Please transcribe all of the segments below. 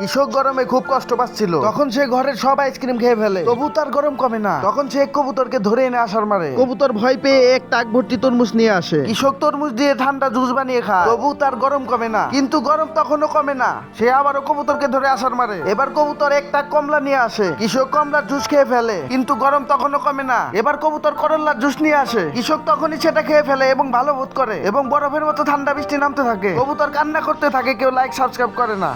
কৃষক গরমে খুব কষ্ট পাচ্ছিল। তখন সে ঘরের সব আইসক্রিম খেয়ে ফেলে, তবু তার গরম কমে না। তখন সে এক কবুতরকে ধরে এনে আসার মারে কবুতর ভয় পেয়ে এক টাক ভর্তি তরমুজ নিয়ে আসে। কৃষক তরমুজ দিয়ে ঠান্ডা জুস বানিয়ে খায়, তবু তার গরম কমে না। কিন্তু গরম তখনও কমে না। সে আবারও কবুতরকে ধরে আসার মারে এবার কবুতর এক টাক কমলা নিয়ে আসে। কৃষক কমলার জুস খেয়ে ফেলে, কিন্তু গরম তখনও কমে না। এবার কবুতর করল্লার জুস নিয়ে আসে। কৃষক তখনই সেটা খেয়ে ফেলে এবং ভালো বোধ করে এবং বরফের মতো ঠান্ডা বৃষ্টি নামতে থাকে। কবুতর কান্না করতে থাকে, কেউ লাইক সাবস্ক্রাইব করে না।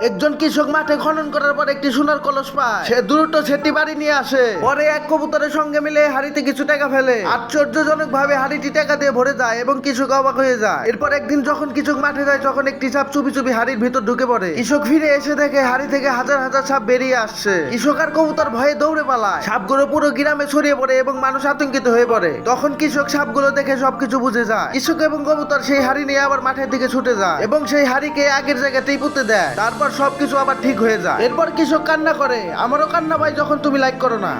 একজন কৃষক মাঠে খনন করার পর একটি সোনার কলস পায়। সে দ্রুত সেটি বাড়ি নিয়ে আসে। পরে এক কবুতরের সঙ্গে মিলে হাড়িতে কিছু টাকা ফেলে। আশ্চর্যজনক ভাবে হাড়িটি টাকা দিয়ে ভরে যায় এবং কৃষক অবাক হয়ে যায়। এরপর একদিন যখন কৃষক মাঠে যায়, তখন একটি সাপ চুপি চুপি হাড়ির ভিতর ঢুকে পড়ে। কৃষক ফিরে এসে দেখে হাড়ি থেকে হাজার হাজার সাপ বেরিয়ে আসছে। কৃষক আর কবুতর ভয়ে দৌড়ে পালায়। সাপগুলো পুরো গ্রামে ছড়িয়ে পড়ে এবং মানুষ আতঙ্কিত হয়ে পড়ে। তখন কৃষক সাপগুলো দেখে সবকিছু বুঝে যায়। কৃষক এবং কবুতর সেই হাড়ি নিয়ে আবার মাঠের দিকে ছুটে যায় এবং সেই হাড়িকে আগের জায়গাতেই পুঁতে দেয়। তারপর সবকিছু আবার ঠিক হয়ে যায়। এরপর কৃষক কান্না করে, আমারও কান্না পাই যখন তুমি লাইক করো না।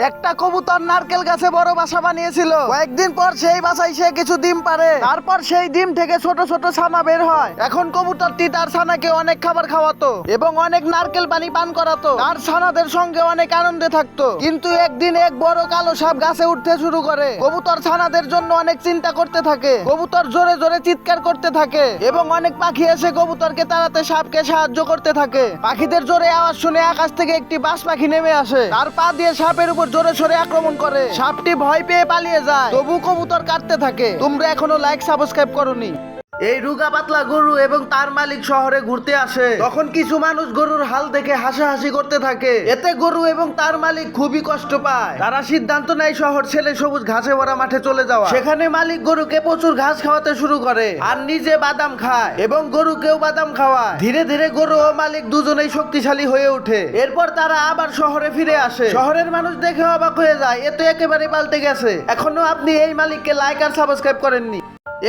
একটা কবুতর নারকেল গাছে বড় বাসা বানিয়েছিল। কয়েকদিন পর সেই বাসায় সে কিছু ডিম পারে। তারপর সেই ডিম থেকে ছোট ছোট ছানা বের হয়। এখন কবুতরটি তার ছানাকে অনেক খাবার খাওয়াতো এবং অনেক নারকেল পানি পান করাতো। তার ছানাদের সঙ্গে অনেক আনন্দে থাকতো। কিন্তু একদিন এক বড় কালো সাপ গাছে উঠতে শুরু করে। কবুতর ছানাদের জন্য অনেক চিন্তা করতে থাকে। কবুতর জোরে জোরে চিৎকার করতে থাকে এবং অনেক পাখি এসে কবুতরকে তাড়াতে সাপকে সাহায্য করতে থাকে। পাখিদের জোরে আওয়াজ শুনে আকাশ থেকে একটি বাজ পাখি নেমে আসে। তার পা দিয়ে সাপের উপর জোরে সরে আক্রমণ করে। সাপটি ভয় পেয়ে পালিয়ে যায়, তবু কবুতর কাটতে থাকে। তোমরা এখনো লাইক সাবস্ক্রাইব করোনি। এই রুগা পাতলা গরু এবং তার মালিক শহরে ঘুরতে আসে। তখন কিছু মানুষ গরুর হাল দেখে হাসাহাসি করতে থাকে। এতে গরু এবং তার মালিক খুবই কষ্ট পায়। তারা সিদ্ধান্ত নেয় শহর ছেড়ে সবুজ ঘাসে ভরা মাঠে চলে যাওয়া। সেখানে মালিক গরুকে প্রচুর ঘাস খাওয়াতে শুরু করে আর নিজে বাদাম খায় এবং গরুকেও বাদাম খাওয়ায়। ধীরে ধীরে গরু ও মালিক দুজনেই শক্তিশালী হয়ে ওঠে। এরপর তারা আবার শহরে ফিরে আসে। শহরের মানুষ দেখে অবাক হয়ে যায়, এ তো একেবারে পাল্টে গেছে। এখনো আপনি এই মালিককে লাইক আর সাবস্ক্রাইব করেননি।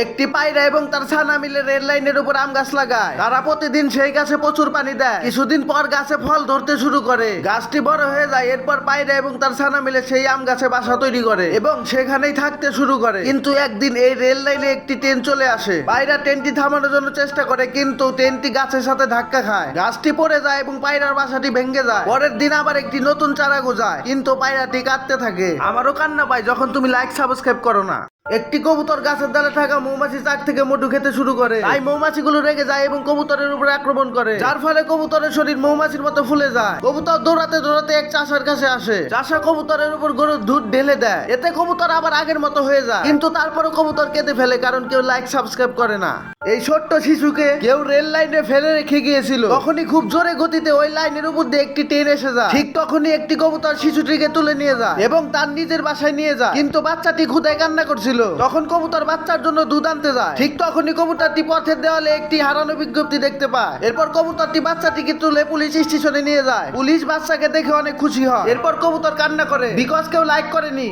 একটি পায়রা এবং তার ছানা মিলে রেল লাইনের উপর আম গাছ লাগায়। তারা প্রতিদিন সেই গাছে প্রচুর পানি দেয়। কিছুদিন পর গাছে ফল ধরতে শুরু করে। গাছটি বড় হয়ে যায়। এরপর পায়রা এবং তার ছানা মিলে সেই আম গাছে বাসা তৈরি করে এবং সেখানেই থাকতে শুরু করে। কিন্তু একদিন এই রেল লাইনে একটি ট্রেন চলে আসে। পায়রা ট্রেনটি থামানোর জন্য চেষ্টা করে, কিন্তু ট্রেনটি গাছের সাথে ধাক্কা খায়। গাছটি পড়ে যায় এবং পায়রার বাসাটি ভেঙে যায়। পরের দিন আবার একটি নতুন চারা গজায়, কিন্তু পায়রাটি কাঁদতে থাকে। আমারও কান্না পায় যখন তুমি লাইক সাবস্ক্রাইব করো না। একটি কবুতর গাছের ডালে থাকা মৌমাছি চাক থেকে মধু খেতে শুরু করে। তাই মৌমাছিগুলো রেগে যায় এবং কবুতরের উপরে আক্রমণ করে, যার ফলে কবুতরের শরীর মৌমাছির মতো ফুলে যায়। কবুতর দৌড়াতে দৌড়াতে এক চাষার কাছে আসে। চাষা কবুতরের উপর গরুর দুধ ঢেলে দেয়। এতে কবুতর আবার আগের মতো হয়ে যায়। কিন্তু তারপরও কবুতর কেঁদে ফেলে, কারণ কেউ লাইক সাবস্ক্রাইব করে না। এই ছোট্ট শিশুকে কেউ রেল লাইনে ফেলে রেখে গিয়েছিল। তখনই খুব জোরে গতিতে ওই লাইনের উপর দিয়ে একটি ট্রেন এসে যায়। ঠিক তখনই একটি কবুতর শিশুটিকে তুলে নিয়ে যায় এবং তার নিজের বাসায় নিয়ে যায়। কিন্তু বাচ্চাটি ক্ষুধায় কান্না করছিল। তখন কবুতর বাচ্চার জন্য দুধ আনতে যায়। ঠিক তখনই কবুতরটি পথের দেওয়ালে একটি হারানো বিজ্ঞপ্তি দেখতে পায়। এরপর কবুতরটি বাচ্চাটিকে তুলে পুলিশ স্টেশনে নিয়ে যায়। পুলিশ বাচ্চাকে দেখে অনেক খুশি হয়। এরপর কবুতর কান্না করে, বিকজ কেউ লাইক করেনি।